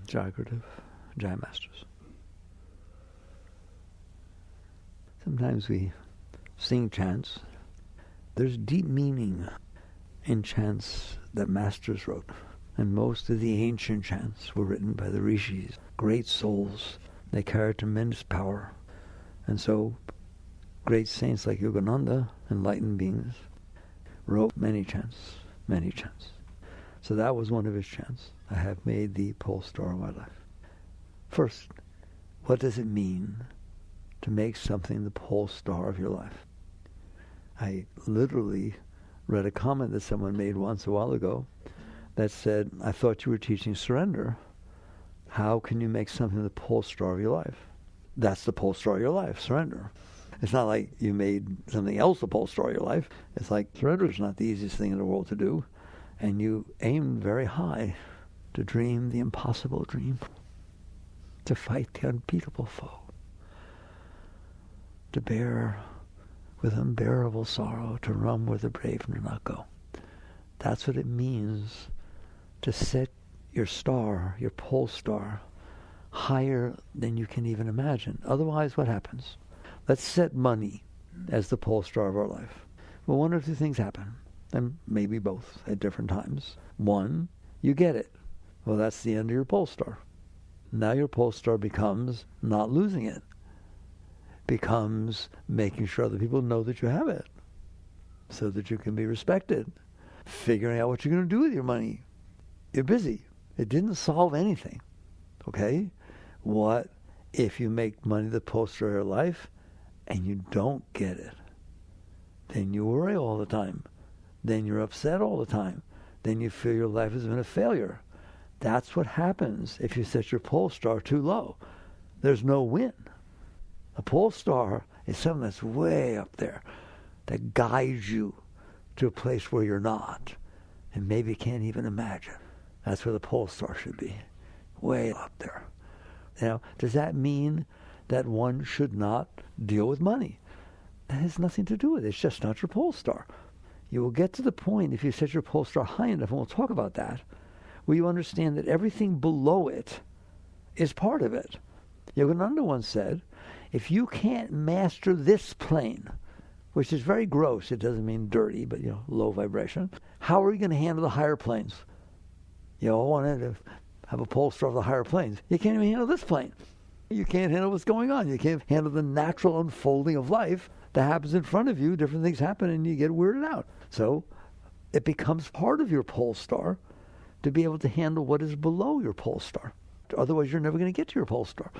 Jagrative, Jai Masters. Sometimes we sing chants. There's deep meaning in chants that masters wrote. And most of the ancient chants were written by the rishis, great souls. They carried tremendous power. And so great saints like Yogananda, enlightened beings, wrote many chants, many chants. So that was one of his chants. I have made thee pole star of my life. First, what does it mean to make something the pole star of your life? I literally read a comment that someone made once a while ago that said, I thought you were teaching surrender. How can you make something the pole star of your life? That's the pole star of your life, surrender. It's not like you made something else the pole star of your life. It's like surrender is not the easiest thing in the world to do. And you aimed very high to dream the impossible dream, to fight the unbeatable foe, to bear with unbearable sorrow, to run where the brave do not go. That's what it means to set your star, your pole star, higher than you can even imagine. Otherwise, what happens? Let's set money as the pole star of our life. Well, one or two things happen, and maybe both at different times. One, you get it. Well, that's the end of your pole star. Now your pole star becomes not losing it. Becomes making sure other people know that you have it so that you can be respected. Figuring out what you're going to do with your money. You're busy. It didn't solve anything. Okay? What if you make money the pole star of your life and you don't get it? Then you worry all the time. Then you're upset all the time. Then you feel your life has been a failure. That's what happens if you set your pole star too low. There's no win. A pole star is something that's way up there that guides you to a place where you're not and maybe can't even imagine. That's where the pole star should be, way up there. Now, does that mean that one should not deal with money? That has nothing to do with it. It's just not your pole star. You will get to the point, if you set your pole star high enough, and we'll talk about that, where you understand that everything below it is part of it. Yogananda once said, if you can't master this plane, which is very gross, it doesn't mean dirty, but low vibration, how are you going to handle the higher planes? I wanted to have a pole star of the higher planes. You can't even handle this plane. You can't handle what's going on. You can't handle the natural unfolding of life that happens in front of you. Different things happen and you get weirded out. So it becomes part of your pole star to be able to handle what is below your pole star. Otherwise, you're never going to get to your pole star.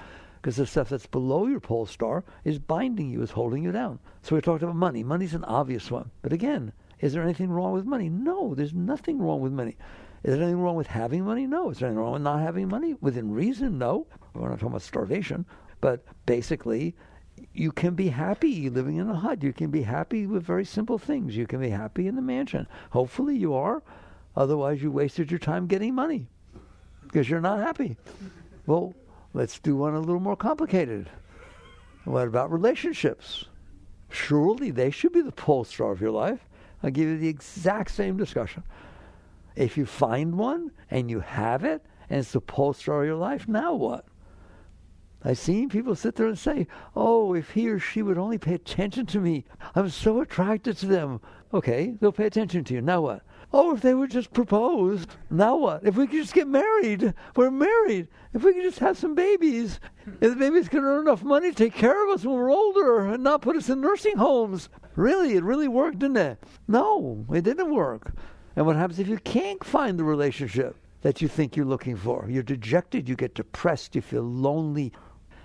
Because the stuff that's below your pole star is binding you, is holding you down. So we talked about money. Money's an obvious one. But again, is there anything wrong with money? No, there's nothing wrong with money. Is there anything wrong with having money? No. Is there anything wrong with not having money? Within reason, no. We're not talking about starvation. But basically, you can be happy living in a hut. You can be happy with very simple things. You can be happy in the mansion. Hopefully you are. Otherwise, you wasted your time getting money because you're not happy. Well, let's do one a little more complicated. What about relationships? Surely they should be the pole star of your life. I'll give you the exact same discussion. If you find one and you have it and it's the pole star of your life, now what? I've seen people sit there and say, oh, if he or she would only pay attention to me, I'm so attracted to them. Okay, they'll pay attention to you. Now what? Oh, if they would just propose, now what? If we could just get married, we're married. If we could just have some babies, if the babies can earn enough money to take care of us when we're older and not put us in nursing homes. Really, it really worked, didn't it? No, it didn't work. And what happens if you can't find the relationship that you think you're looking for? You're dejected, you get depressed, you feel lonely.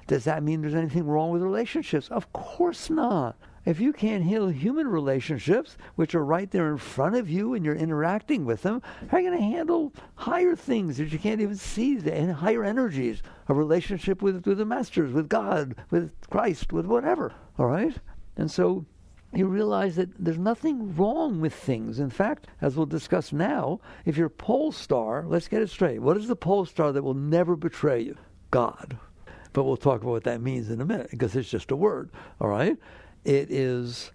Does that mean there's anything wrong with relationships? Of course not. If you can't handle human relationships, which are right there in front of you and you're interacting with them, how are you going to handle higher things that you can't even see, and higher energies, a relationship with the masters, with God, with Christ, with whatever, all right? And so you realize that there's nothing wrong with things. In fact, as we'll discuss now, if you're a pole star, let's get it straight. What is the pole star that will never betray you? God. But we'll talk about what that means in a minute, because it's just a word, all right? It is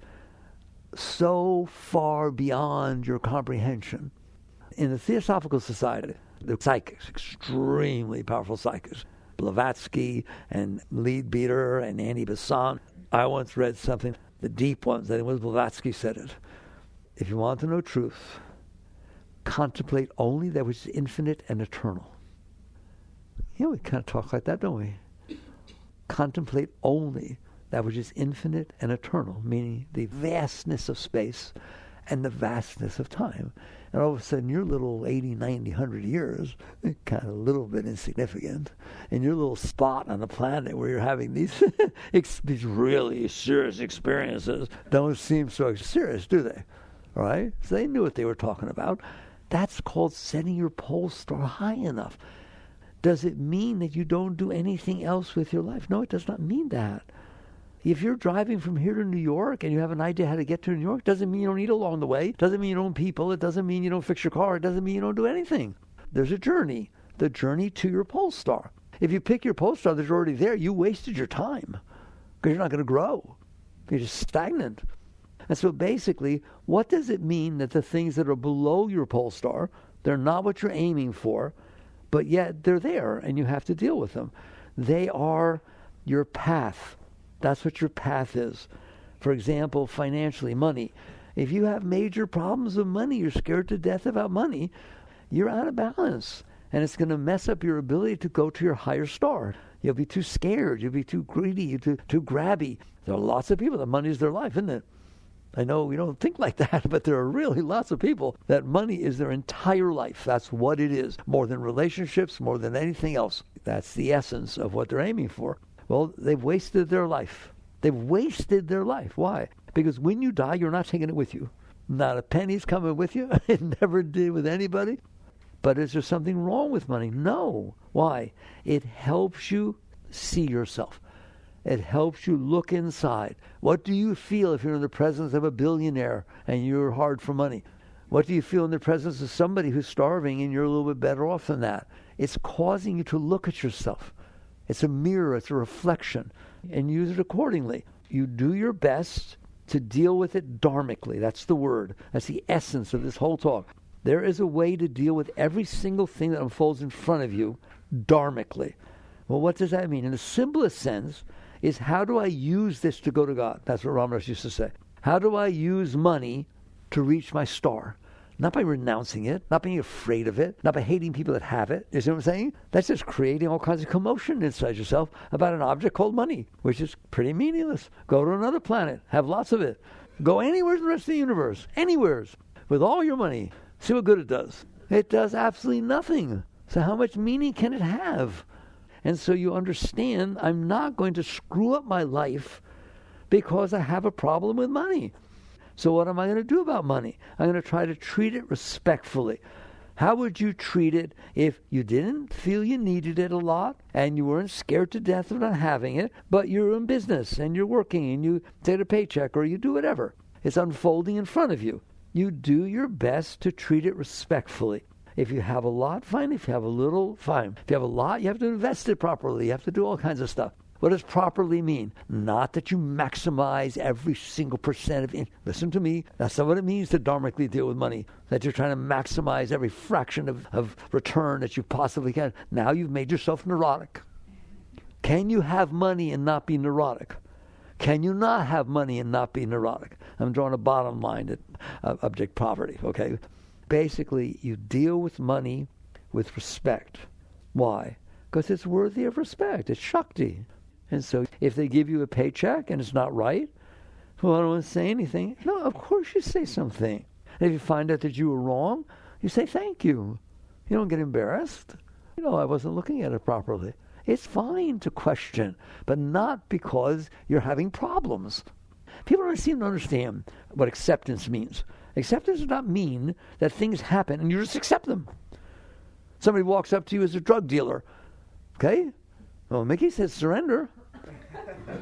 so far beyond your comprehension. In the Theosophical Society, the psychics, extremely powerful psychics. Blavatsky and Leadbeater and Annie Besant. I once read something, the deep ones, I think it was Blavatsky said it. If you want to know truth, contemplate only that which is infinite and eternal. We kind of talk like that, don't we? Contemplate only that which is infinite and eternal, meaning the vastness of space and the vastness of time. And all of a sudden, your little 80, 90, 100 years, kind of a little bit insignificant, and your little spot on the planet where you're having these these really serious experiences don't seem so serious, do they? All right? So they knew what they were talking about. That's called setting your pole star high enough. Does it mean that you don't do anything else with your life? No, it does not mean that. If you're driving from here to New York and you have an idea how to get to New York, doesn't mean you don't eat along the way. Doesn't mean you don't people. It doesn't mean you don't fix your car. It doesn't mean you don't do anything. There's a journey. The journey to your pole star. If you pick your pole star that's already there, you wasted your time because you're not going to grow. You're just stagnant. And so basically, what does it mean that the things that are below your pole star, they're not what you're aiming for, but yet they're there and you have to deal with them? They are your path. That's what your path is. For example, financially, money. If you have major problems with money, you're scared to death about money, you're out of balance. And it's going to mess up your ability to go to your higher star. You'll be too scared. You'll be too greedy. You'll be too grabby. There are lots of people that money's their life, isn't it? I know we don't think like that, but there are really lots of people that money is their entire life. That's what it is. More than relationships, more than anything else. That's the essence of what they're aiming for. Well, they've wasted their life. They've wasted their life. Why? Because when you die, you're not taking it with you. Not a penny's coming with you. It never did with anybody. But is there something wrong with money? No. Why? It helps you see yourself. It helps you look inside. What do you feel if you're in the presence of a billionaire and you're hard for money? What do you feel in the presence of somebody who's starving and you're a little bit better off than that? It's causing you to look at yourself. It's a mirror, it's a reflection, and use it accordingly. You do your best to deal with it dharmically. That's the word. That's the essence of this whole talk. There is a way to deal with every single thing that unfolds in front of you dharmically. Well, what does that mean? In the simplest sense is, how do I use this to go to God? That's what Ramadas used to say. How do I use money to reach my star? Not by renouncing it, not being afraid of it, not by hating people that have it. You see what I'm saying? That's just creating all kinds of commotion inside yourself about an object called money, which is pretty meaningless. Go to another planet, have lots of it. Go anywhere in the rest of the universe, anywhere, with all your money. See what good it does. It does absolutely nothing. So how much meaning can it have? And so you understand, I'm not going to screw up my life because I have a problem with money. So what am I going to do about money? I'm going to try to treat it respectfully. How would you treat it if you didn't feel you needed it a lot and you weren't scared to death of not having it, but you're in business and you're working and you take a paycheck or you do whatever? It's unfolding in front of you. You do your best to treat it respectfully. If you have a lot, fine. If you have a little, fine. If you have a lot, you have to invest it properly. You have to do all kinds of stuff. What does properly mean? Not that you maximize every single percent of it. Listen to me. That's not what it means to dharmically deal with money. That you're trying to maximize every fraction of return that you possibly can. Now you've made yourself neurotic. Can you have money and not be neurotic? Can you not have money and not be neurotic? I'm drawing a bottom line at object poverty, okay? Basically, you deal with money with respect. Why? Because it's worthy of respect. It's Shakti. And so if they give you a paycheck and it's not right, well, I don't want to say anything. No, of course you say something. And if you find out that you were wrong, you say thank you. You don't get embarrassed. I wasn't looking at it properly. It's fine to question, but not because you're having problems. People don't seem to understand what acceptance means. Acceptance does not mean that things happen and you just accept them. Somebody walks up to you as a drug dealer. Okay? Well, Mickey says surrender.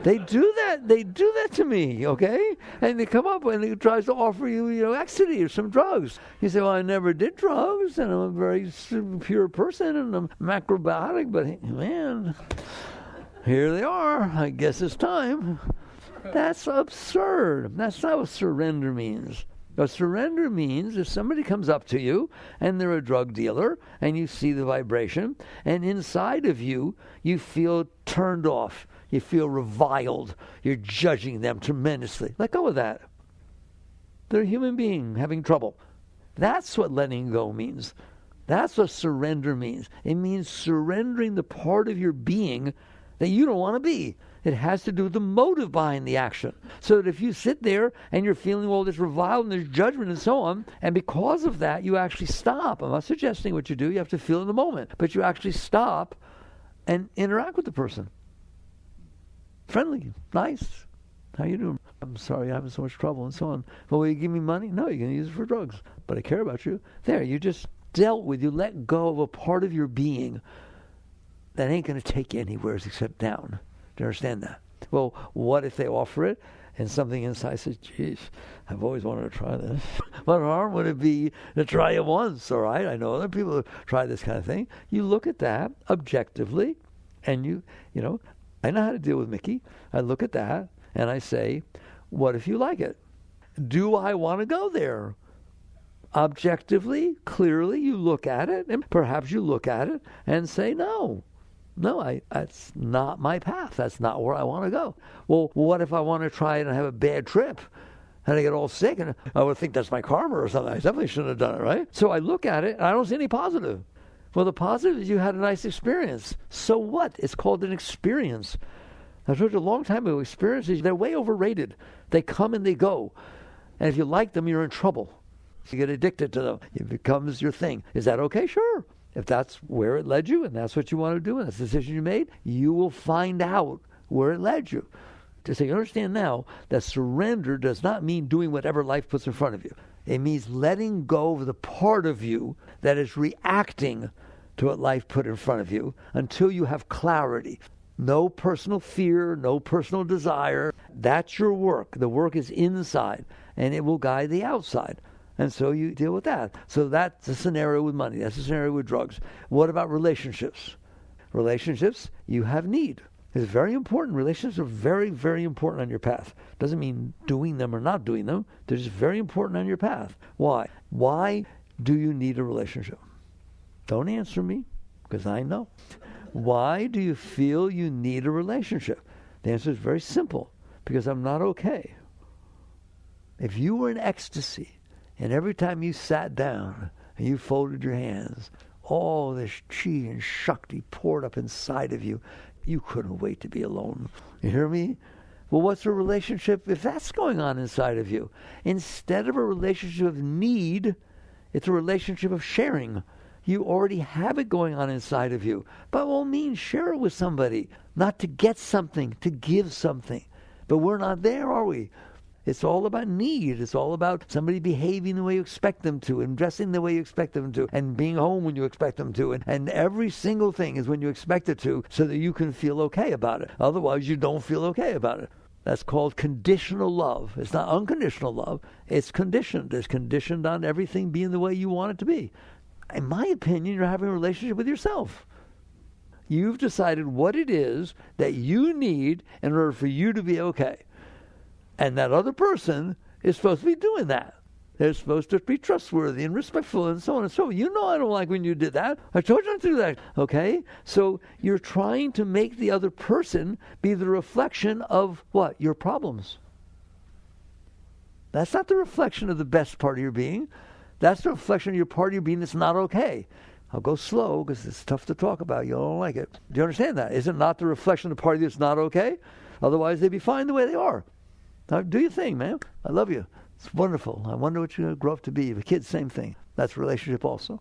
They do that. They do that to me, okay? And they come up and he tries to offer you, ecstasy or some drugs. You say, well, I never did drugs, and I'm a very pure person, and I'm macrobiotic, but man, here they are. I guess it's time. That's absurd. That's not what surrender means. A surrender means if somebody comes up to you and they're a drug dealer and you see the vibration and inside of you, you feel turned off. You feel reviled. You're judging them tremendously. Let go of that. They're a human being having trouble. That's what letting go means. That's what surrender means. It means surrendering the part of your being that you don't want to be. It has to do with the motive behind the action. So that if you sit there and you're feeling all this reviled and there's judgment and so on, and because of that, you actually stop. I'm not suggesting what you do. You have to feel in the moment. But you actually stop and interact with the person. Friendly, nice. How you doing? I'm sorry, I'm having so much trouble and so on. Well, will you give me money? No, you're going to use it for drugs. But I care about you. There, you just dealt with, you let go of a part of your being that ain't going to take you anywhere except down. Do you understand that? Well, what if they offer it and something inside says, geez, I've always wanted to try this. What harm would it be to try it once, all right? I know other people who try this kind of thing. You look at that objectively and you know, I know how to deal with Mickey. I look at that and I say, what if you like it? Do I want to go there? Objectively, clearly, you look at it, and perhaps you look at it and say, no, that's not my path. That's not where I want to go. Well, what if I want to try it and have a bad trip and I get all sick and I would think that's my karma or something? I definitely shouldn't have done it, right? So I look at it and I don't see any positive. Well, the positive is you had a nice experience. So what? It's called an experience. I told you a long time ago, experiences, they're way overrated. They come and they go. And if you like them, you're in trouble. You get addicted to them. It becomes your thing. Is that okay? Sure. If that's where it led you and that's what you want to do and that's the decision you made, you will find out where it led you. So you understand now that surrender does not mean doing whatever life puts in front of you. It means letting go of the part of you that is reacting to what life put in front of you until you have clarity. No personal fear, no personal desire. That's your work. The work is inside and it will guide the outside. And so you deal with that. So that's a scenario with money. That's a scenario with drugs. What about relationships? Relationships, you have need. It's very important. Relationships are very, very important on your path. Doesn't mean doing them or not doing them. They're just very important on your path. Why? Why do you need a relationship? Don't answer me, because I know. Why do you feel you need a relationship? The answer is very simple. Because I'm not okay. If you were in ecstasy, and every time you sat down and you folded your hands, all this chi and shakti poured up inside of you, you couldn't wait to be alone. You hear me? Well, what's a relationship if that's going on inside of you? Instead of a relationship of need, it's a relationship of sharing. You already have it going on inside of you. By all means, share it with somebody. Not to get something, to give something. But we're not there, are we? It's all about need. It's all about somebody behaving the way you expect them to and dressing the way you expect them to and being home when you expect them to. And every single thing is when you expect it to so that you can feel okay about it. Otherwise, you don't feel okay about it. That's called conditional love. It's not unconditional love. It's conditioned. It's conditioned on everything being the way you want it to be. In my opinion, you're having a relationship with yourself. You've decided what it is that you need in order for you to be okay. And that other person is supposed to be doing that. They're supposed to be trustworthy and respectful and so on and so on. You know I don't like when you did that. I told you not to do that. Okay? So you're trying to make the other person be the reflection of what? Your problems. That's not the reflection of the best part of your being. That's the reflection of your part of your being that's not okay. I'll go slow because it's tough to talk about. You don't like it. Do you understand that? Is it not the reflection of the part of you that's not okay? Otherwise, they'd be fine the way they are. Now, do your thing, man. I love you. It's wonderful. I wonder what you're going to grow up to be. The kids, same thing. That's a relationship also.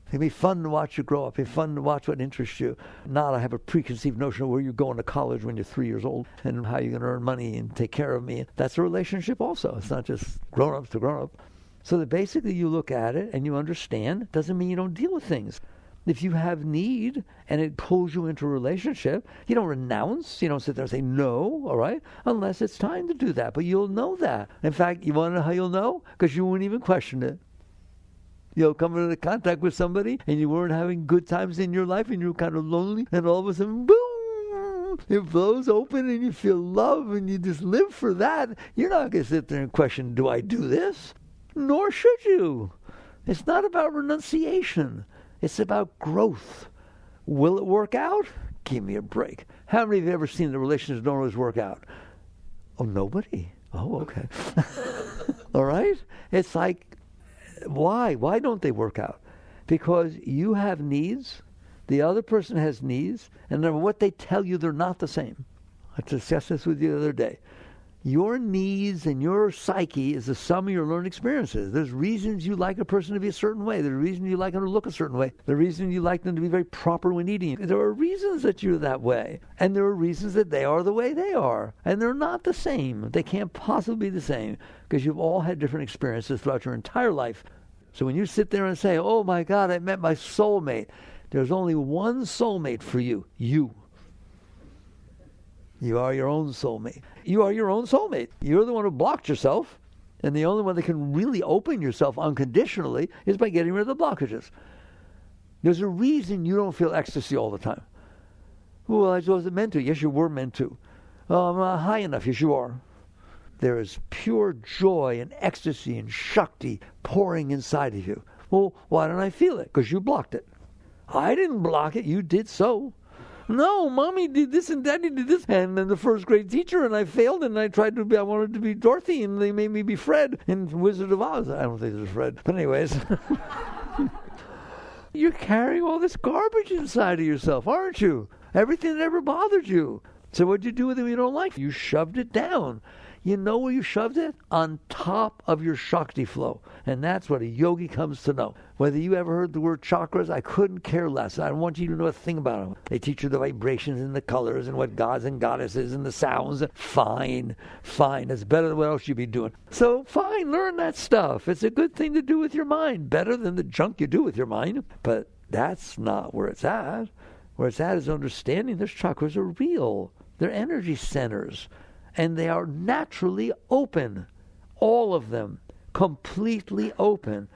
It'd be fun to watch you grow up. It'd be fun to watch what interests you. Not I have a preconceived notion of where you're going to college when you're 3 years old and how you're going to earn money and take care of me. That's a relationship also. It's not just grown-ups to grown-up. So that basically you look at it and you understand. Doesn't mean you don't deal with things. If you have need and it pulls you into a relationship, you don't renounce. You don't sit there and say no, all right? Unless it's time to do that. But you'll know that. In fact, you want to know how you'll know? Because you won't even question it. You'll come into contact with somebody and you weren't having good times in your life and you're kind of lonely and all of a sudden, boom, it blows open and you feel love and you just live for that. You're not going to sit there and question, do I do this? Nor should you. It's not about renunciation. It's about growth. Will it work out? Give me a break. How many of you have ever seen the relationships don't always work out? Oh, nobody. Oh, okay. All right? It's like, why? Why don't they work out? Because you have needs, the other person has needs, and no matter what they tell you, they're not the same. I discussed this with you the other day. Your needs and your psyche is the sum of your learned experiences. There's reasons you like a person to be a certain way. There's reasons you like them to look a certain way. There's reasons you like them to be very proper when eating. There are reasons that you're that way. And there are reasons that they are the way they are. And they're not the same. They can't possibly be the same because you've all had different experiences throughout your entire life. So when you sit there and say, oh my God, I met my soulmate, there's only one soulmate for you. You. You are your own soulmate. You are your own soulmate. You're the one who blocked yourself, and the only one that can really open yourself unconditionally is by getting rid of the blockages. There's a reason you don't feel ecstasy all the time. Well, I wasn't meant to. Yes, you were meant to. Oh, I'm not high enough. Yes, you are. There is pure joy and ecstasy and Shakti pouring inside of you. Well, why don't I feel it? Because you blocked it. I didn't block it. You did so. No, Mommy did this and Daddy did this. And then the first grade teacher, and I failed, and I wanted to be Dorothy, and they made me be Fred in Wizard of Oz. I don't think there's Fred. But anyways. You're carrying all this garbage inside of yourself, aren't you? Everything that ever bothered you. So what'd you do with it you don't like? You shoved it down. You know where you shoved it? On top of your Shakti flow. And that's what a yogi comes to know. Whether you ever heard the word chakras, I couldn't care less. I don't want you to know a thing about them. They teach you the vibrations and the colors and what gods and goddesses and the sounds. Fine. It's better than what else you'd be doing. So fine, learn that stuff. It's a good thing to do with your mind. Better than the junk you do with your mind. But that's not where it's at. Where it's at is understanding those chakras are real. They're energy centers. And they are naturally open. All of them. Completely open.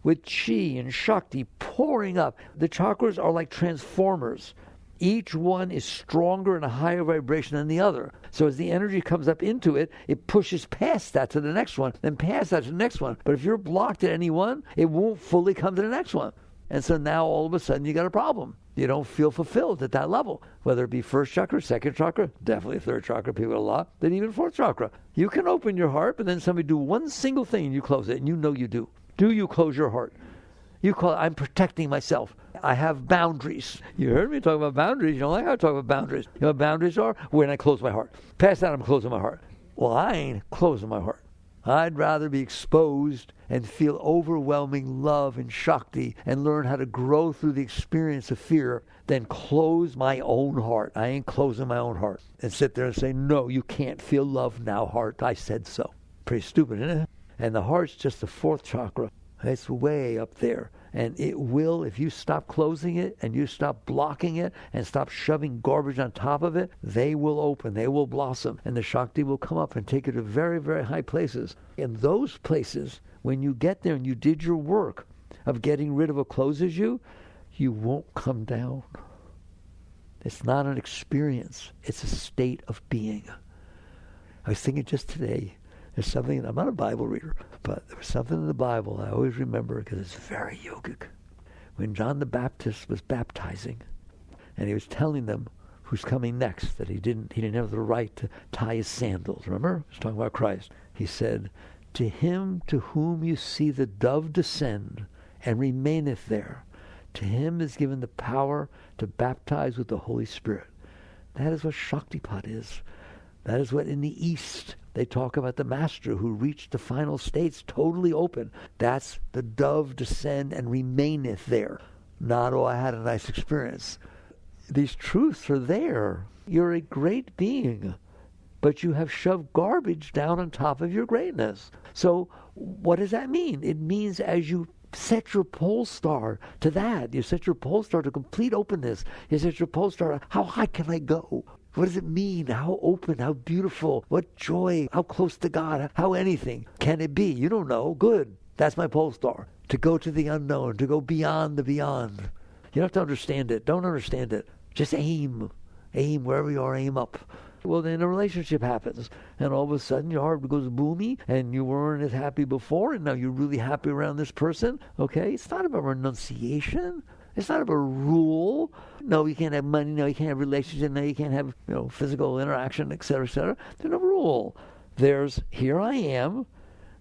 With chi and Shakti pouring up. The chakras are like transformers. Each one is stronger and a higher vibration than the other. So as the energy comes up into it, it pushes past that to the next one, then past that to the next one. But if you're blocked at any one, it won't fully come to the next one. And so now all of a sudden you got a problem. You don't feel fulfilled at that level. Whether it be first chakra, second chakra, definitely third chakra, people a lot, then even fourth chakra. You can open your heart, but then somebody do one single thing and you close it, and you know you do. Do you close your heart? You call it, I'm protecting myself. I have boundaries. You heard me talk about boundaries. You don't like how I talk about boundaries. You know what boundaries are? When I close my heart. Past that, I'm closing my heart. Well, I ain't closing my heart. I'd rather be exposed and feel overwhelming love and Shakti and learn how to grow through the experience of fear than close my own heart. I ain't closing my own heart. And sit there and say, no, you can't feel love now, heart. I said so. Pretty stupid, isn't it? And the heart's just the fourth chakra. It's way up there. And it will, if you stop closing it and you stop blocking it and stop shoving garbage on top of it, they will open, they will blossom, and the Shakti will come up and take you to very, very high places. In those places, when you get there and you did your work of getting rid of what closes you, you won't come down. It's not an experience. It's a state of being. I was thinking just today, there's something, I'm not a Bible reader, but there was something in the Bible I always remember because it's very yogic. When John the Baptist was baptizing, and he was telling them who's coming next, that he didn't have the right to tie his sandals. Remember? He was talking about Christ. He said, to him to whom you see the dove descend and remaineth there, to him is given the power to baptize with the Holy Spirit. That is what Shaktipat is. That is what in the East they talk about the master who reached the final states totally open. That's the dove descend and remaineth there. Not, oh, I had a nice experience. These truths are there. You're a great being, but you have shoved garbage down on top of your greatness. So what does that mean? It means as you set your pole star to that, you set your pole star to complete openness, you set your pole star, how high can I go? What does it mean? How open, how beautiful, what joy, how close to God, how anything can it be? You don't know. Good. That's my pole star. To go to the unknown, to go beyond the beyond. You don't have to understand it. Don't understand it. Just aim. Aim wherever you are, aim up. Well, then a relationship happens, and all of a sudden your heart goes boomy, and you weren't as happy before, and now you're really happy around this person. Okay, it's not about renunciation. It's not about a rule. No, you can't have money. No, you can't have relationship. No, you can't have physical interaction, et cetera, et cetera. There's no rule. There's, here I am.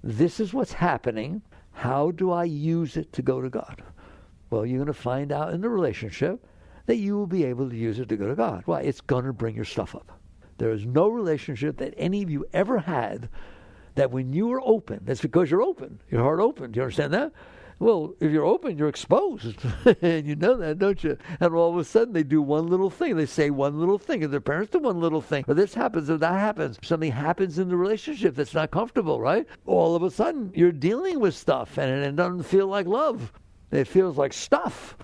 This is what's happening. How do I use it to go to God? Well, you're going to find out in the relationship that you will be able to use it to go to God. Why? It's going to bring your stuff up. There is no relationship that any of you ever had that when you were open, that's because you're open, your heart open. Do you understand that? Well, if you're open, you're exposed. And you know that, don't you? And all of a sudden, they do one little thing. They say one little thing. And their parents do one little thing. Or this happens or that happens. Something happens in the relationship that's not comfortable, right? All of a sudden, you're dealing with stuff, and it doesn't feel like love. It feels like stuff.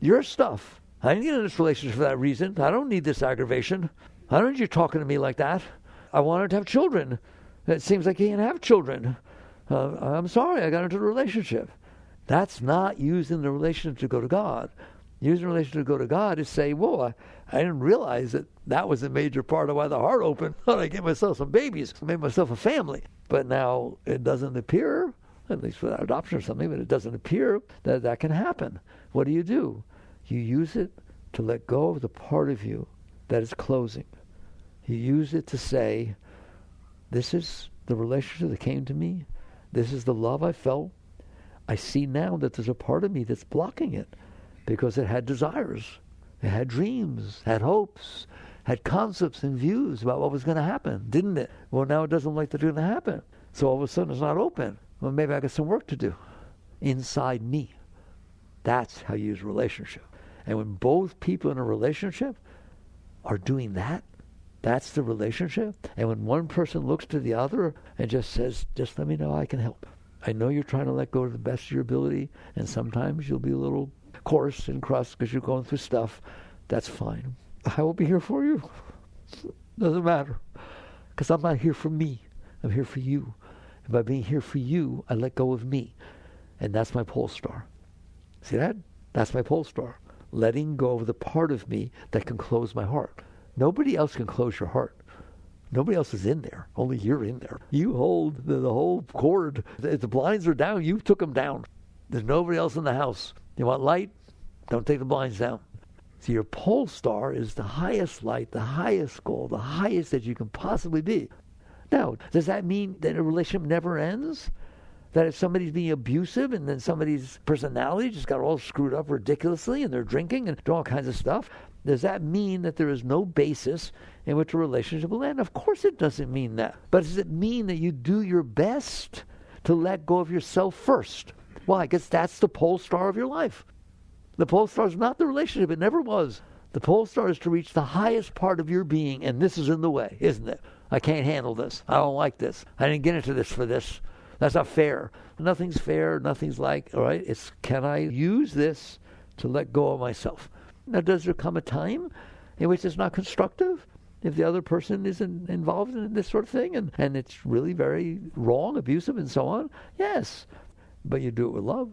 Your stuff. I didn't get in this relationship for that reason. I don't need this aggravation. I don't need you talking to me like that. I wanted to have children. It seems like you can't have children. I'm sorry, I got into the relationship. That's not using the relationship to go to God. Using the relationship to go to God is say, whoa, I didn't realize that was a major part of why the heart opened. I thought I gave myself some babies. I made myself a family. But now it doesn't appear, at least without adoption or something, but it doesn't appear that can happen. What do? You use it to let go of the part of you that is closing. You use it to say, this is the relationship that came to me. This is the love I felt. I see now that there's a part of me that's blocking it because it had desires, it had dreams, had hopes, had concepts and views about what was going to happen, didn't it? Well, now it doesn't like that it's going to happen. So all of a sudden it's not open. Well, maybe I got some work to do inside me. That's how you use a relationship. And when both people in a relationship are doing that, that's the relationship. And when one person looks to the other and just says, just let me know I can help. I know you're trying to let go to the best of your ability, and sometimes you'll be a little coarse and crust because you're going through stuff. That's fine. I will be here for you. Doesn't matter. Because I'm not here for me. I'm here for you. And by being here for you, I let go of me. And that's my pole star. See that? That's my pole star. Letting go of the part of me that can close my heart. Nobody else can close your heart. Nobody else is in there. Only you're in there. You hold the whole cord. If the blinds are down, you took them down. There's nobody else in the house. You want light? Don't take the blinds down. So your pole star is the highest light, the highest goal, the highest that you can possibly be. Now, does that mean that a relationship never ends? That if somebody's being abusive and then somebody's personality just got all screwed up ridiculously and they're drinking and doing all kinds of stuff, does that mean that there is no basis in which a relationship will end? Of course it doesn't mean that. But does it mean that you do your best to let go of yourself first? Why? Because that's the pole star of your life. The pole star is not the relationship. It never was. The pole star is to reach the highest part of your being, and this is in the way, isn't it? I can't handle this. I don't like this. I didn't get into this for this. That's not fair. Nothing's fair. Nothing's like, all right, it's can I use this to let go of myself? Now, does there come a time in which it's not constructive? If the other person isn't involved in this sort of thing and it's really very wrong, abusive, and so on? Yes. But you do it with love.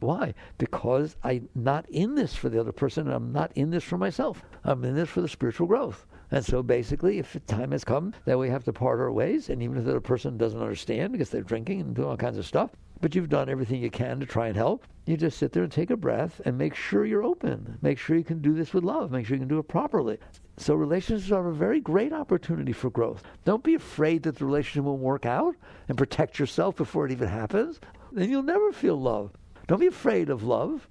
Why? Because I'm not in this for the other person, and I'm not in this for myself. I'm in this for the spiritual growth. And so basically, if the time has come that we have to part our ways, and even if the other person doesn't understand because they're drinking and doing all kinds of stuff, but you've done everything you can to try and help, you just sit there and take a breath and make sure you're open. Make sure you can do this with love. Make sure you can do it properly. So relationships are a very great opportunity for growth. Don't be afraid that the relationship won't work out and protect yourself before it even happens. Then you'll never feel love. Don't be afraid of love,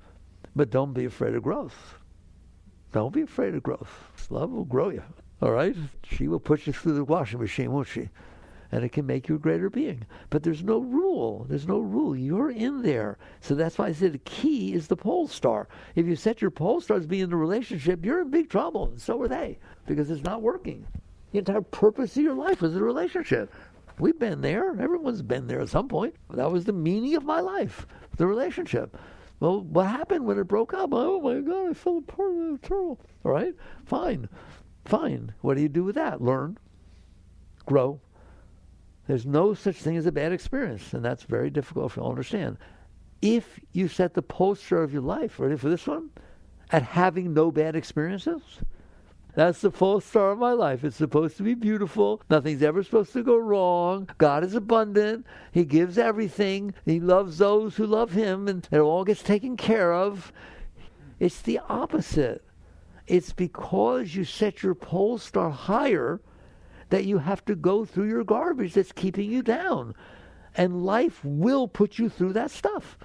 but don't be afraid of growth. Don't be afraid of growth. Love will grow you. All right? She will put you through the washing machine, won't she? And it can make you a greater being. But there's no rule. There's no rule. You're in there. So that's why I said the key is the pole star. If you set your pole star as being in the relationship, you're in big trouble. And so are they. Because it's not working. The entire purpose of your life was a relationship. We've been there. Everyone's been there at some point. That was the meaning of my life, the relationship. Well, what happened when it broke up? Oh, my God, I fell apart in the trouble. All right? Fine. What do you do with that? Learn. Grow. There's no such thing as a bad experience, and that's very difficult for you to understand. If you set the pole star of your life, ready for this one, at having no bad experiences, That's the pole star of my life. It's supposed to be beautiful. Nothing's ever supposed to go wrong. God is abundant. He gives everything. He loves those who love him, and it all gets taken care of. It's the opposite. It's because you set your pole star higher that you have to go through your garbage that's keeping you down. And life will put you through that stuff.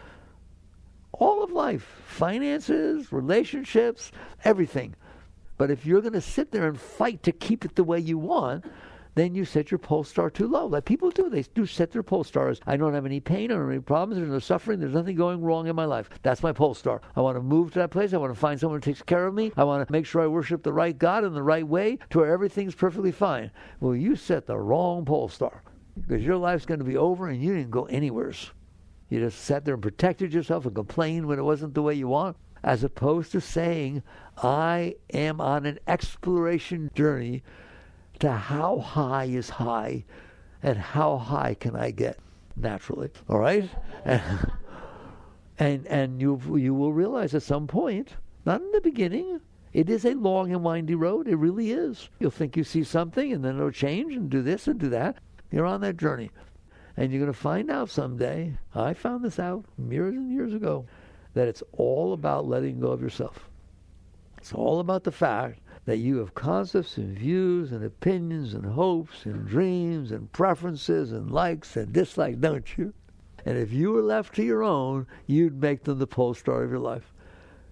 All of life. Finances, relationships, everything. But if you're going to sit there and fight to keep it the way you want, then you set your pole star too low. Like people do. They do set their pole stars. I don't have any pain. I don't have any problems. There's no suffering. There's nothing going wrong in my life. That's my pole star. I want to move to that place. I want to find someone who takes care of me. I want to make sure I worship the right God in the right way to where everything's perfectly fine. Well, you set the wrong pole star because your life's going to be over and you didn't go anywhere. You just sat there and protected yourself and complained when it wasn't the way you want, as opposed to saying, I am on an exploration journey to how high is high and how high can I get naturally. All right? And you will realize at some point, not in the beginning, it is a long and windy road. It really is. You'll think you see something and then it'll change and do this and do that. You're on that journey. And you're going to find out someday, I found this out years and years ago, that it's all about letting go of yourself. It's all about the fact that you have concepts and views and opinions and hopes and dreams and preferences and likes and dislikes, don't you? And if you were left to your own, you'd make them the pole star of your life.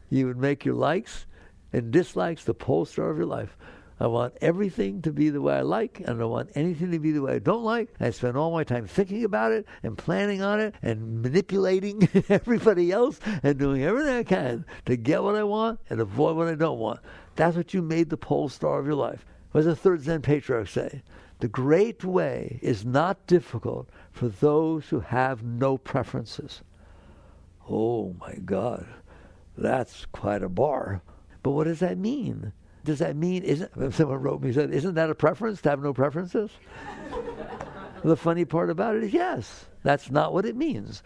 You would make your likes and dislikes the pole star of your life. I want everything to be the way I like, and I don't want anything to be the way I don't like. I spend all my time thinking about it and planning on it and manipulating everybody else and doing everything I can to get what I want and avoid what I don't want. That's what you made the pole star of your life. What does the third Zen patriarch say? The great way is not difficult for those who have no preferences. Oh my God, that's quite a bar. But what does that mean? Does that mean, someone wrote me, said, isn't that a preference to have no preferences? The funny part about it is, yes, that's not what it means.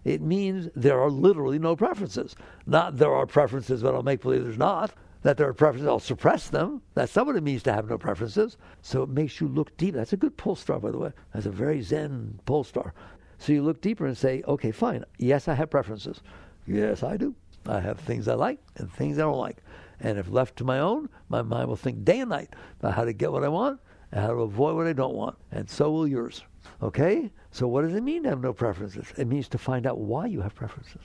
It means there are literally no preferences. Not there are preferences, but I'll make believe there's not. That there are preferences, I'll suppress them. That's not what it means to have no preferences. So it makes you look deep. That's a good pole star, by the way. That's a very Zen pole star. So you look deeper and say, okay, fine. Yes, I have preferences. Yes, I do. I have things I like and things I don't like. And if left to my own, my mind will think day and night about how to get what I want and how to avoid what I don't want. And so will yours. Okay? So what does it mean to have no preferences? It means to find out why you have preferences.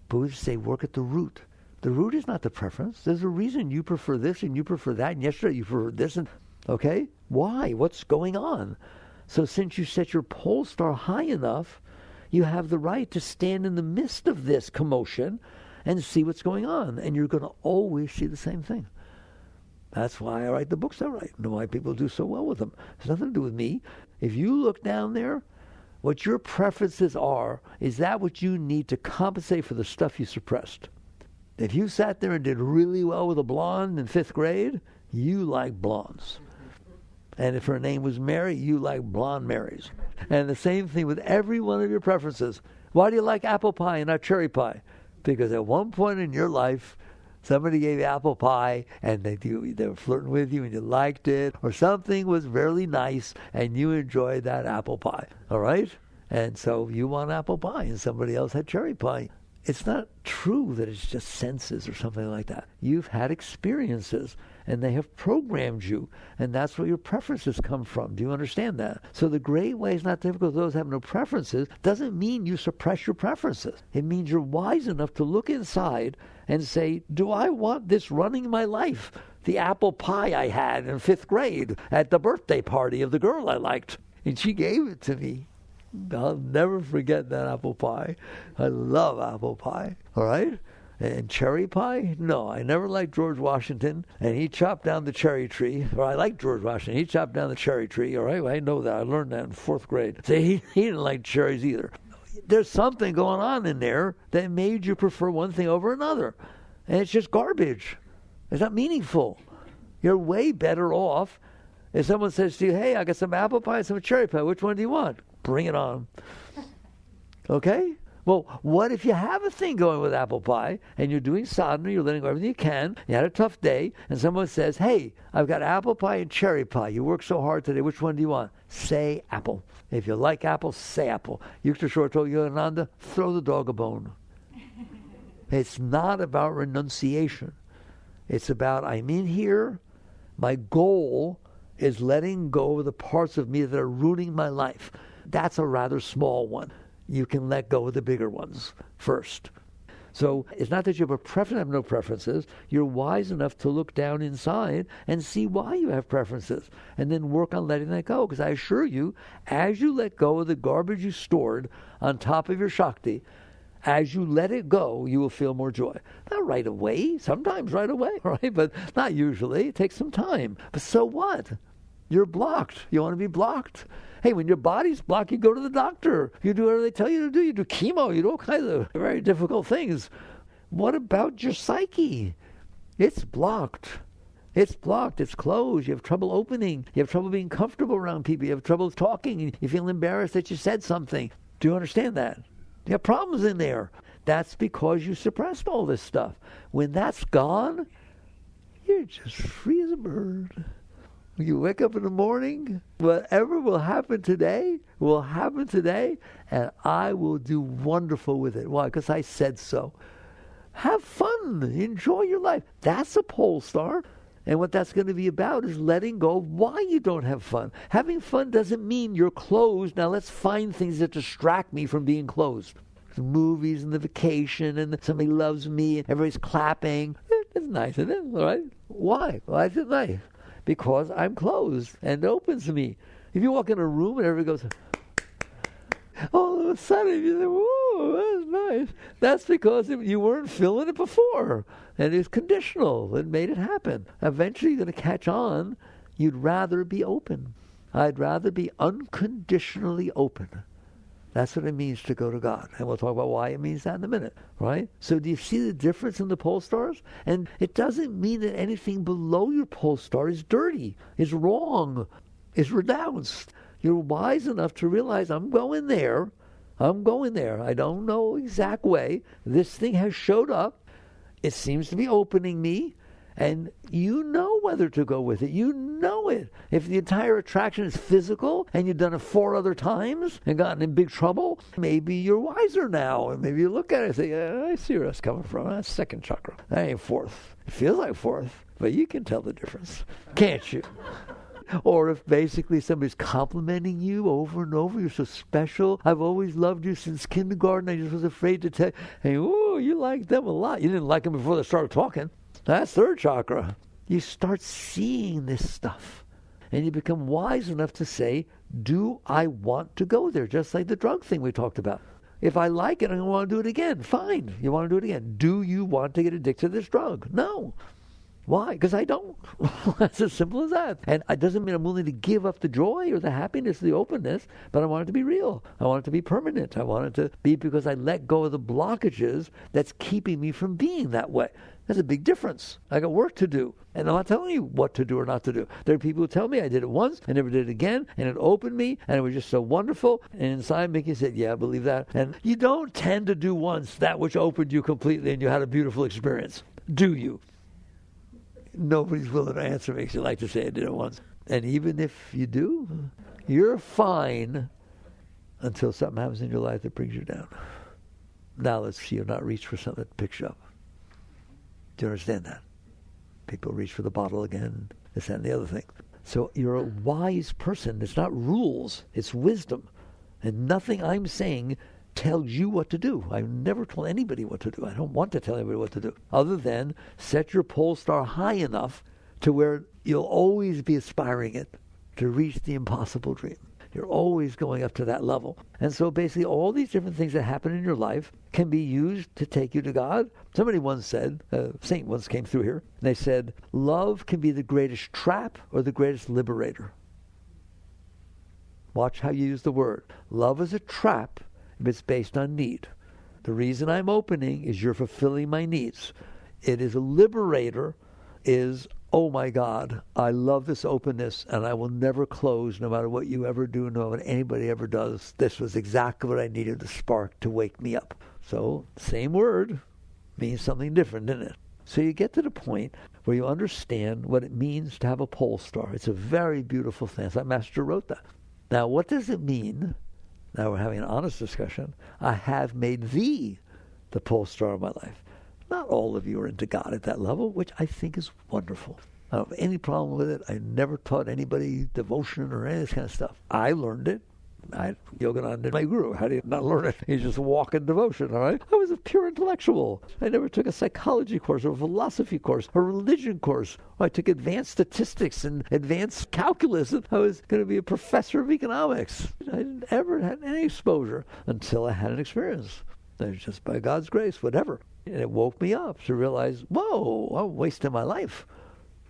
Buddhists say work at the root. The root is not the preference. There's a reason you prefer this and you prefer that, and yesterday you preferred this. And okay? Why? What's going on? So since you set your pole star high enough, you have the right to stand in the midst of this commotion and see what's going on. And you're going to always see the same thing. That's why I write the books I write, and why people do so well with them. It's nothing to do with me. If you look down there, what your preferences are, is that what you need to compensate for the stuff you suppressed? If you sat there and did really well with a blonde in 5th grade, you like blondes. And if her name was Mary, you like blonde Marys. And the same thing with every one of your preferences. Why do you like apple pie and not cherry pie? Because at one point in your life, somebody gave you apple pie and they were flirting with you and you liked it, or something was really nice and you enjoyed that apple pie. All right? And so you want apple pie and somebody else had cherry pie. It's not true that it's just senses or something like that. You've had experiences and they have programmed you, and that's where your preferences come from. Do you understand that? So the great way is not difficult for those who have no preferences doesn't mean you suppress your preferences. It means you're wise enough to look inside and say, do I want this running my life? The apple pie I had in 5th grade at the birthday party of the girl I liked, and she gave it to me. I'll never forget that apple pie. I love apple pie. All right? And cherry pie? No, I never liked George Washington, and he chopped down the cherry tree. Or I liked George Washington. He chopped down the cherry tree. All right? Well, I know that. I learned that in 4th grade. So he didn't like cherries either. There's something going on in there that made you prefer one thing over another. And it's just garbage. It's not meaningful. You're way better off if someone says to you, hey, I got some apple pie and some cherry pie. Which one do you want? Bring it on. Okay? Well, what if you have a thing going with apple pie and you're doing sadhana, you're letting go everything you can, you had a tough day, and someone says, hey, I've got apple pie and cherry pie. You worked so hard today. Which one do you want? Say apple. If you like apple, say apple. Yukteswar told Yogananda, throw the dog a bone. It's not about renunciation. It's about, I'm in here. My goal is letting go of the parts of me that are ruining my life. That's a rather small one. You can let go of the bigger ones first. So it's not that you have a preference, have no preferences. You're wise enough to look down inside and see why you have preferences, and then work on letting that go. Because I assure you, as you let go of the garbage you stored on top of your Shakti, as you let it go, you will feel more joy. Not right away, sometimes right away, right? But not usually. It takes some time. But so what? You're blocked. You want to be blocked? Hey, when your body's blocked, you go to the doctor. You do whatever they tell you to do. You do chemo. You do all kinds of very difficult things. What about your psyche? It's blocked. It's blocked. It's closed. You have trouble opening. You have trouble being comfortable around people. You have trouble talking. You feel embarrassed that you said something. Do you understand that? You have problems in there. That's because you suppressed all this stuff. When that's gone, you're just free as a bird. You wake up in the morning, whatever will happen today, and I will do wonderful with it. Why? Because I said so. Have fun. Enjoy your life. That's a pole star. And what that's going to be about is letting go of why you don't have fun. Having fun doesn't mean you're closed. Now let's find things that distract me from being closed. The movies and the vacation and somebody loves me and everybody's clapping. It's nice, isn't it? All right? Why? Why is it nice? Because I'm closed and it opens me. If you walk in a room and everybody goes, all of a sudden you think, whoa, that's nice. That's because you weren't feeling it before. And it's conditional. It made it happen. Eventually you're going to catch on. You'd rather be open. I'd rather be unconditionally open. That's what it means to go to God. And we'll talk about why it means that in a minute, right? So do you see the difference in the pole stars? And it doesn't mean that anything below your pole star is dirty, is wrong, is renounced. You're wise enough to realize, I'm going there. I don't know exact way. This thing has showed up. It seems to be opening me. And you know whether to go with it. You know it. If the entire attraction is physical and you've done it 4 other times and gotten in big trouble, maybe you're wiser now. And maybe you look at it and say, yeah, I see where that's coming from. That's 2nd chakra. That ain't 4th. It feels like 4th, but you can tell the difference. Can't you? Or if basically somebody's complimenting you over and over, you're so special. I've always loved you since kindergarten. I just was afraid to tell you. Hey, oh, you like them a lot. You didn't like them before they started talking. That's 3rd chakra. You start seeing this stuff. And you become wise enough to say, do I want to go there? Just like the drug thing we talked about. If I like it, I don't want to do it again. Fine. You want to do it again. Do you want to get addicted to this drug? No. Why? Because I don't. That's as simple as that. And it doesn't mean I'm willing to give up the joy or the happiness or the openness, but I want it to be real. I want it to be permanent. I want it to be because I let go of the blockages that's keeping me from being that way. That's a big difference. I got work to do. And I'm not telling you what to do or not to do. There are people who tell me I did it once, I never did it again, and it opened me, and it was just so wonderful. And inside me, you said, yeah, I believe that. And you don't tend to do once that which opened you completely and you had a beautiful experience. Do you? Nobody's willing to answer me because you like to say I did it once. And even if you do, you're fine until something happens in your life that brings you down. Now let's see you not reach for something that picks you up. Do you understand that? People reach for the bottle again, this, that, and the other thing. So you're a wise person. It's not rules, it's wisdom. And nothing I'm saying tells you what to do. I've never told anybody what to do. I don't want to tell anybody what to do. Other than set your pole star high enough to where you'll always be aspiring it to reach the impossible dream. You're always going up to that level. And so basically all these different things that happen in your life can be used to take you to God. Somebody once said, a saint once came through here, and they said, love can be the greatest trap or the greatest liberator. Watch how you use the word. Love is a trap if it's based on need. The reason I'm opening is you're fulfilling my needs. It is a liberator, is oh my God, I love this openness and I will never close no matter what you ever do, no matter what anybody ever does. This was exactly what I needed, the spark to wake me up. So, same word means something different, doesn't it? So you get to the point where you understand what it means to have a pole star. It's a very beautiful thing. That master wrote that. Now, what does it mean? Now we're having an honest discussion. I have made thee the pole star of my life. Not all of you are into God at that level, which I think is wonderful. I don't have any problem with it. I never taught anybody devotion or any of this kind of stuff. I learned it. Yogananda, my guru. How do you not learn it? You just walk in devotion, all right? I was a pure intellectual. I never took a psychology course or a philosophy course or a religion course. I took advanced statistics and advanced calculus, and I was going to be a professor of economics. I didn't ever have any exposure until I had an experience. It was just by God's grace, whatever. And it woke me up to realize, whoa, I'm wasting my life.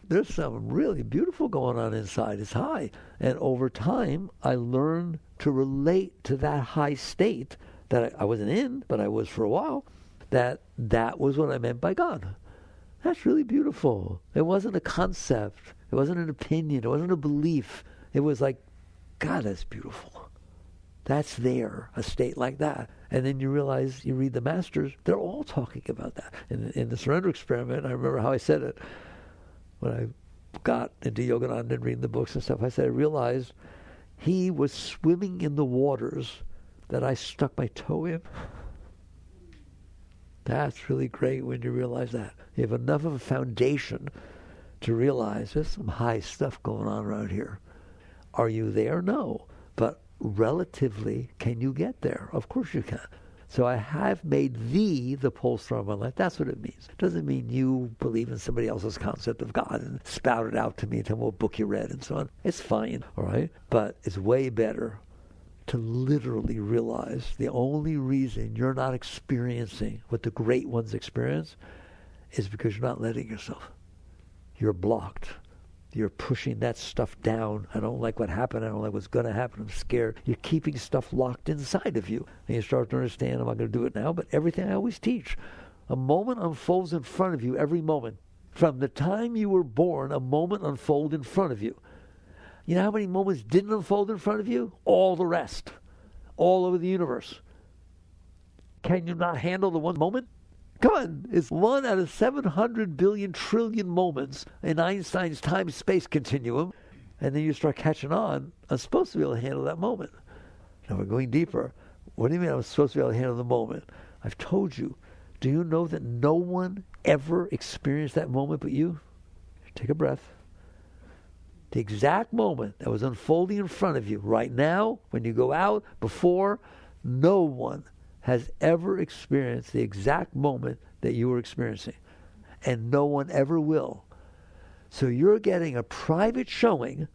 There's something really beautiful going on inside. It's high. And over time, I learned to relate to that high state that I wasn't in, but I was for a while, that was what I meant by God. That's really beautiful. It wasn't a concept. It wasn't an opinion. It wasn't a belief. It was like, God, that's beautiful. That's there, a state like that. And then you realize, you read the masters, they're all talking about that. In the surrender experiment, I remember how I said it. When I got into Yogananda and reading the books and stuff, I said, I realized he was swimming in the waters that I stuck my toe in. That's really great when you realize that. You have enough of a foundation to realize there's some high stuff going on around here. Are you there? No. But relatively, can you get there? Of course you can. So I have made thee the pole star of my life. That's what it means. It doesn't mean you believe in somebody else's concept of God and spout it out to me and tell me what book you read and so on. It's fine, all right? But it's way better to literally realize the only reason you're not experiencing what the great ones experience is because you're not letting yourself. You're blocked. You're pushing that stuff down. I don't like what happened. I don't like what's going to happen. I'm scared. You're keeping stuff locked inside of you. And you start to understand, I'm not going to do it now, but everything I always teach. A moment unfolds in front of you every moment. From the time you were born, a moment unfolds in front of you. You know how many moments didn't unfold in front of you? All the rest. All over the universe. Can you not handle the one moment? Come on, it's 1 out of 700 billion trillion moments in Einstein's time-space continuum, and then you start catching on. I'm supposed to be able to handle that moment. Now we're going deeper. What do you mean I'm supposed to be able to handle the moment? I've told you. Do you know that no one ever experienced that moment but you? Take a breath. The exact moment that was unfolding in front of you right now, when you go out, before, no one has ever experienced the exact moment that you were experiencing. And no one ever will. So you're getting a private showing,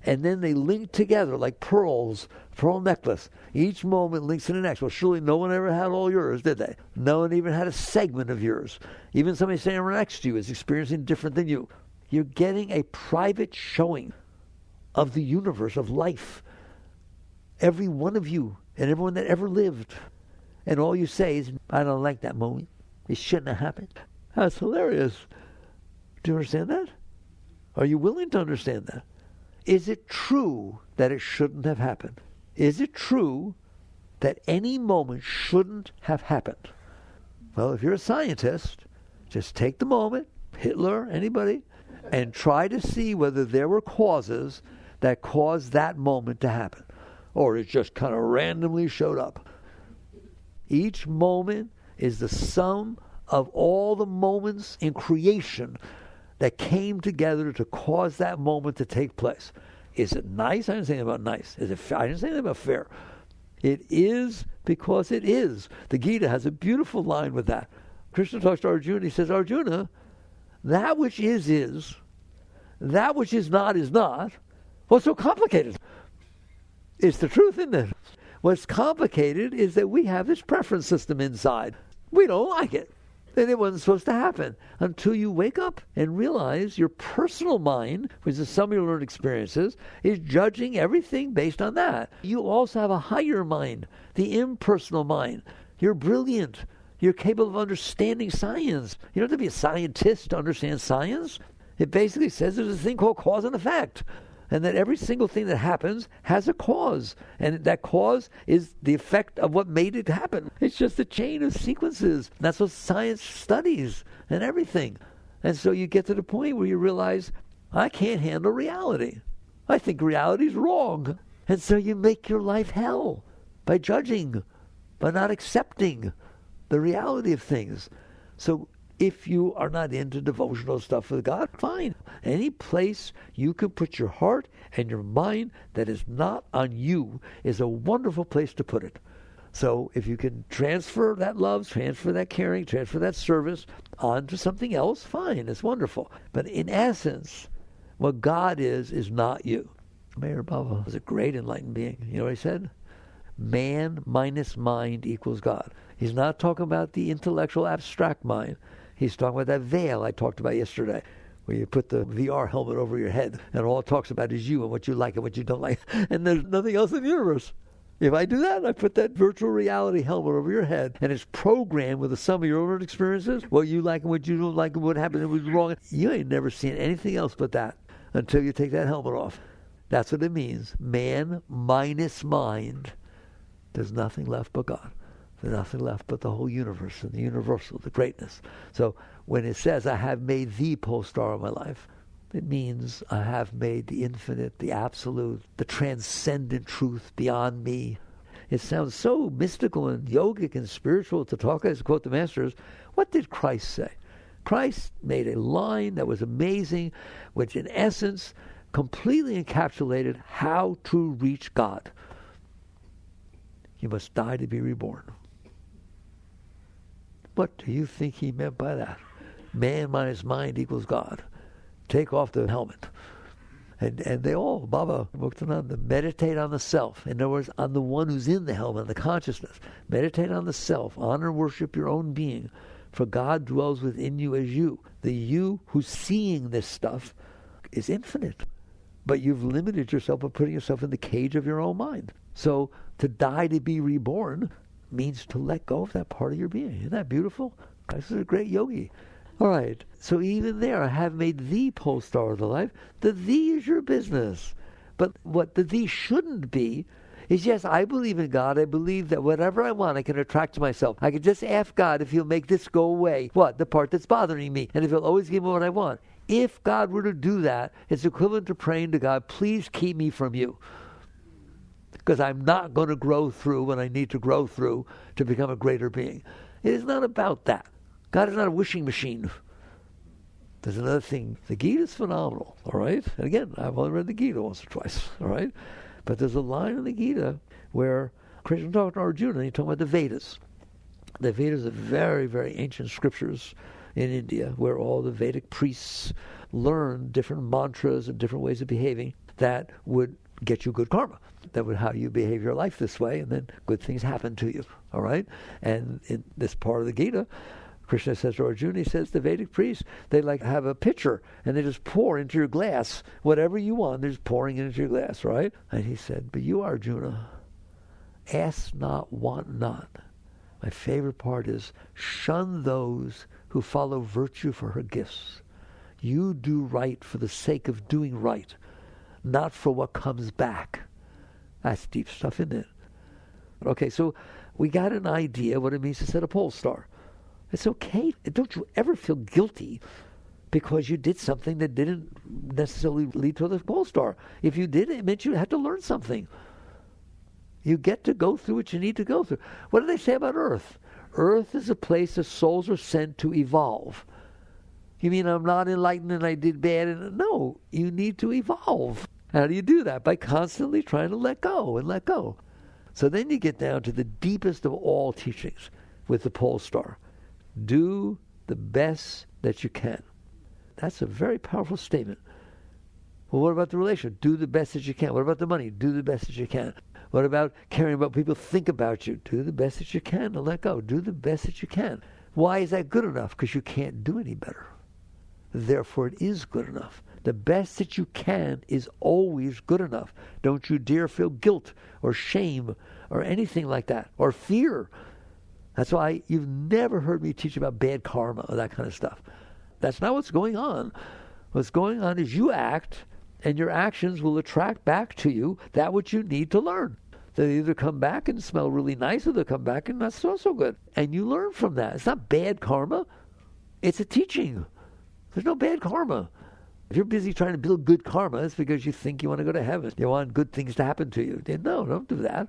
and then they link together like pearls, pearl necklace. Each moment links to the next. Well, surely no one ever had all yours, did they? No one even had a segment of yours. Even somebody standing right next to you is experiencing different than you. You're getting a private showing of the universe, of life. Every one of you and everyone that ever lived. And all you say is, I don't like that moment. It shouldn't have happened. That's hilarious. Do you understand that? Are you willing to understand that? Is it true that it shouldn't have happened? Is it true that any moment shouldn't have happened? Well, if you're a scientist, just take the moment, Hitler, anybody, and try to see whether there were causes that caused that moment to happen. Or it just kind of randomly showed up. Each moment is the sum of all the moments in creation that came together to cause that moment to take place. Is it nice? I didn't say anything about nice. Is it fair? I didn't say anything about fair. It is because it is. The Gita has a beautiful line with that. Krishna talks to Arjuna. He says, Arjuna, that which is. That which is not is not. What's so complicated? It's the truth, isn't it? What's complicated is that we have this preference system inside. We don't like it. And it wasn't supposed to happen until you wake up and realize your personal mind, which is some of your learned experiences, is judging everything based on that. You also have a higher mind, the impersonal mind. You're brilliant. You're capable of understanding science. You don't have to be a scientist to understand science. It basically says there's a thing called cause and effect. And that every single thing that happens has a cause. And that cause is the effect of what made it happen. It's just a chain of sequences. That's what science studies and everything. And so you get to the point where you realize, I can't handle reality. I think reality's wrong. And so you make your life hell by judging, by not accepting the reality of things. So if you are not into devotional stuff with God, fine. Any place you can put your heart and your mind that is not on you is a wonderful place to put it. So if you can transfer that love, transfer that caring, transfer that service onto something else, fine, it's wonderful. But in essence, what God is not you. Mayor Baba was a great enlightened being. You know what he said? Man minus mind equals God. He's not talking about the intellectual abstract mind. He's talking about that veil I talked about yesterday, where you put the VR helmet over your head and all it talks about is you and what you like and what you don't like. And there's nothing else in the universe. If I do that, I put that virtual reality helmet over your head and it's programmed with the sum of your own experiences, what you like and what you don't like and what happened and what was wrong. You ain't never seen anything else but that until you take that helmet off. That's what it means. Man minus mind. There's nothing left but God. There's nothing left but the whole universe and the universal, the greatness. So when it says, I have made the pole star of my life, it means I have made the infinite, the absolute, the transcendent truth beyond me. It sounds so mystical and yogic and spiritual to talk, as quote the masters. What did Christ say? Christ made a line that was amazing, which in essence completely encapsulated how to reach God. You must die to be reborn. What do you think he meant by that? Man minus mind equals God. Take off the helmet. And they all, Baba Muktananda, meditate on the self. In other words, on the one who's in the helmet, the consciousness. Meditate on the self. Honor and worship your own being. For God dwells within you as you. The you who's seeing this stuff is infinite. But you've limited yourself by putting yourself in the cage of your own mind. So to die to be reborn means to let go of that part of your being. Isn't that beautiful? This is a great yogi. All right. So even there, I have made thee pole star of the life. The thee is your business. But what the thee shouldn't be is, yes, I believe in God. I believe that whatever I want, I can attract to myself. I can just ask God if he'll make this go away. What? The part that's bothering me. And if he'll always give me what I want. If God were to do that, it's equivalent to praying to God, please keep me from you. Because I'm not going to grow through what I need to grow through to become a greater being. It is not about that. God is not a wishing machine. There's another thing. The Gita is phenomenal, all right? And again, I've only read the Gita once or twice, all right? But there's a line in the Gita where Krishna talking to Arjuna, and he's talking about the Vedas. The Vedas are very, very ancient scriptures in India where all the Vedic priests learn different mantras and different ways of behaving that would get you good karma. That would how you behave your life this way, and then good things happen to you, all right? And in this part of the Gita, Krishna says to Arjuna, he says, the Vedic priests, they like have a pitcher, and they just pour into your glass whatever you want. They're just pouring it into your glass, right? And he said, but you, Arjuna, ask not, want not. My favorite part is, shun those who follow virtue for her gifts. You do right for the sake of doing right, not for what comes back. That's deep stuff, isn't it? Okay, so we got an idea what it means to set a pole star. It's okay. Don't you ever feel guilty because you did something that didn't necessarily lead to the pole star. If you did, it meant you had to learn something. You get to go through what you need to go through. What do they say about Earth? Earth is a place that souls are sent to evolve. You mean I'm not enlightened and I did bad? No, you need to evolve. How do you do that? By constantly trying to let go and let go. So then you get down to the deepest of all teachings with the pole star. Do the best that you can. That's a very powerful statement. Well, what about the relationship? Do the best that you can. What about the money? Do the best that you can. What about caring about what people think about you? Do the best that you can and let go. Do the best that you can. Why is that good enough? Because you can't do any better. Therefore, it is good enough. The best that you can is always good enough. Don't you dare feel guilt or shame or anything like that, or fear. That's why you've never heard me teach about bad karma or that kind of stuff. That's not what's going on. What's going on is you act, and your actions will attract back to you that which you need to learn. They either come back and smell really nice, or they come back and not so good. And you learn from that. It's not bad karma. It's a teaching. There's no bad karma. If you're busy trying to build good karma, it's because you think you want to go to heaven. You want good things to happen to you. No, don't do that.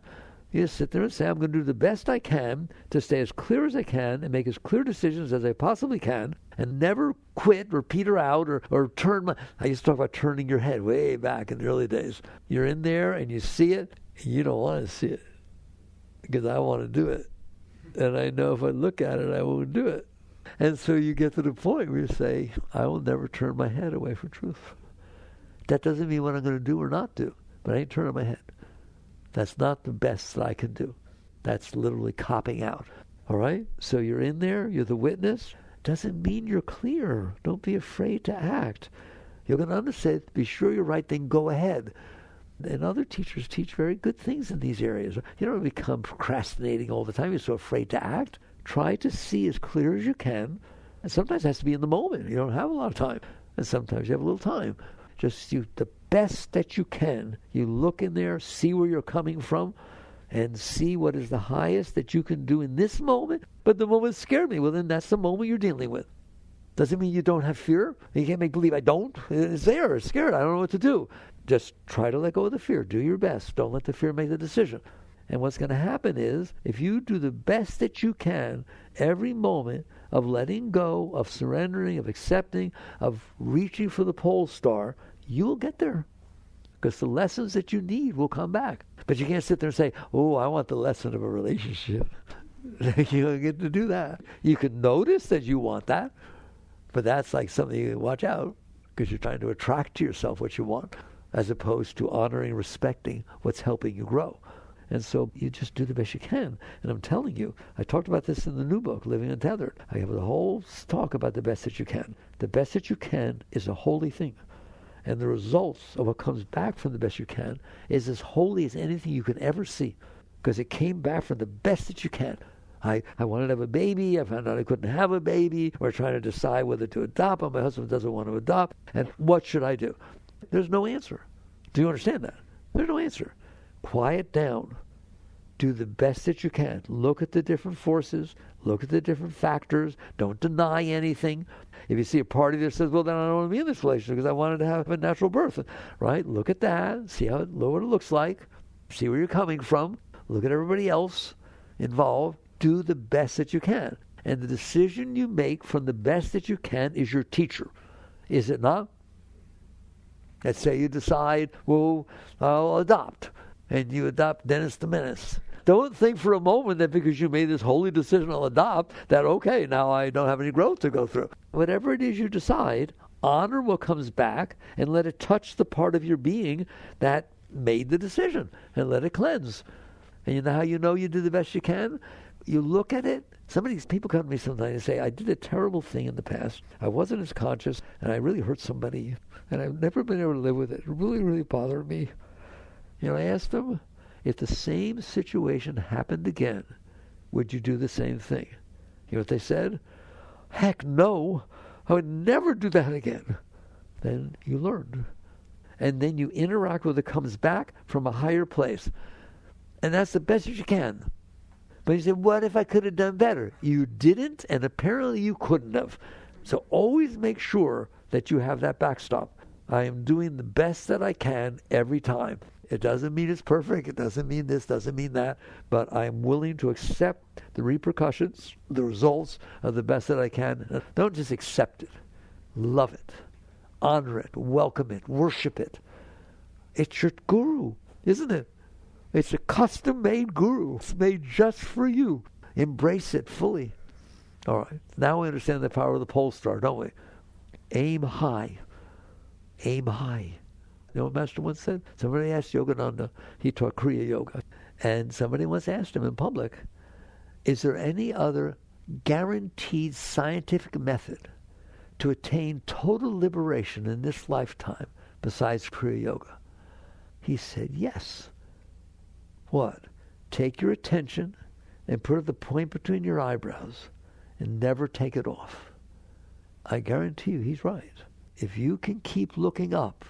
You just sit there and say, I'm going to do the best I can to stay as clear as I can and make as clear decisions as I possibly can, and never quit or peter out or turn my... I used to talk about turning your head way back in the early days. You're in there and you see it, and you don't want to see it because I want to do it. And I know if I look at it, I won't do it. And so you get to the point where you say, I will never turn my head away from truth. That doesn't mean what I'm going to do or not do, but I ain't turning my head. That's not the best that I can do. That's literally copping out. All right? So you're in there, you're the witness. Doesn't mean you're clear. Don't be afraid to act. You're going to understand, be sure you're right, then go ahead. And other teachers teach very good things in these areas. You don't become procrastinating all the time. You're so afraid to act. Try to see as clear as you can. And sometimes it has to be in the moment. You don't have a lot of time. And sometimes you have a little time. Just the best that you can. You look in there, see where you're coming from, and see what is the highest that you can do in this moment. But the moment scared me. Well, then that's the moment you're dealing with. Doesn't mean you don't have fear. You can't make believe I don't. It's there. It's scared. I don't know what to do. Just try to let go of the fear. Do your best. Don't let the fear make the decision. And what's going to happen is, if you do the best that you can every moment of letting go, of surrendering, of accepting, of reaching for the pole star, you will get there. Because the lessons that you need will come back. But you can't sit there and say, oh, I want the lesson of a relationship. You don't get to do that. You can notice that you want that, but that's like something you watch out, because you're trying to attract to yourself what you want, as opposed to honoring, respecting what's helping you grow. And so you just do the best you can. And I'm telling you, I talked about this in the new book, Living Untethered. I have a whole talk about the best that you can. The best that you can is a holy thing. And the results of what comes back from the best you can is as holy as anything you can ever see, because it came back from the best that you can. I wanted to have a baby. I found out I couldn't have a baby. We're trying to decide whether to adopt, but my husband doesn't want to adopt. And what should I do? There's no answer. Do you understand that? There's no answer. Quiet down. Do the best that you can. Look at the different forces. Look at the different factors. Don't deny anything. If you see a party that says, well, then I don't want to be in this relationship because I wanted to have a natural birth, right? Look at that. See what it looks like. See where you're coming from. Look at everybody else involved. Do the best that you can. And the decision you make from the best that you can is your teacher. Is it not? Let's say you decide, well, I'll adopt. And you adopt Dennis the Menace. Don't think for a moment that because you made this holy decision, I'll adopt, that, okay, now I don't have any growth to go through. Whatever it is you decide, honor what comes back and let it touch the part of your being that made the decision, and let it cleanse. And you know how you know you do the best you can? You look at it. Some of these people come to me sometimes and say, I did a terrible thing in the past. I wasn't as conscious, and I really hurt somebody, and I've never been able to live with it. It really, really bothered me. You know, I asked them, if the same situation happened again, would you do the same thing? You know what they said? Heck no, I would never do that again. Then you learn. And then you interact with it comes back from a higher place. And that's the best that you can. But you say, what if I could have done better? You didn't, and apparently you couldn't have. So always make sure that you have that backstop. I am doing the best that I can every time. It doesn't mean it's perfect. It doesn't mean this, doesn't mean that. But I'm willing to accept the repercussions, the results of the best that I can. Don't just accept it. Love it. Honor it. Welcome it. Worship it. It's your guru, isn't it? It's a custom-made guru. It's made just for you. Embrace it fully. All right. Now we understand the power of the pole star, don't we? Aim high. Aim high. You know what Master once said? Somebody asked Yogananda, he taught Kriya Yoga, and somebody once asked him in public, is there any other guaranteed scientific method to attain total liberation in this lifetime besides Kriya Yoga? He said, yes. What? Take your attention and put it at the point between your eyebrows and never take it off. I guarantee you he's right. if you can keep looking up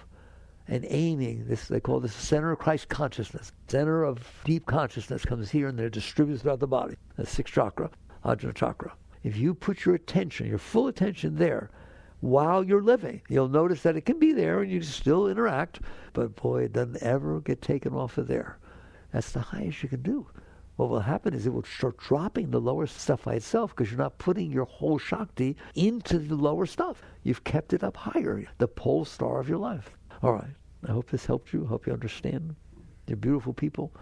and aiming, this they call this center of Christ consciousness. Center of deep consciousness comes here and they're distributed throughout the body. The sixth chakra, Ajna chakra. If you put your attention, your full attention there, while you're living, you'll notice that it can be there and you still interact, but boy, it doesn't ever get taken off of there. That's the highest you can do. What will happen is it will start dropping the lower stuff by itself because you're not putting your whole Shakti into the lower stuff. You've kept it up higher, the pole star of your life. All right. I hope this helped you. I hope you understand. You're beautiful people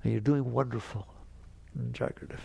and you're doing wonderful. Jagradav.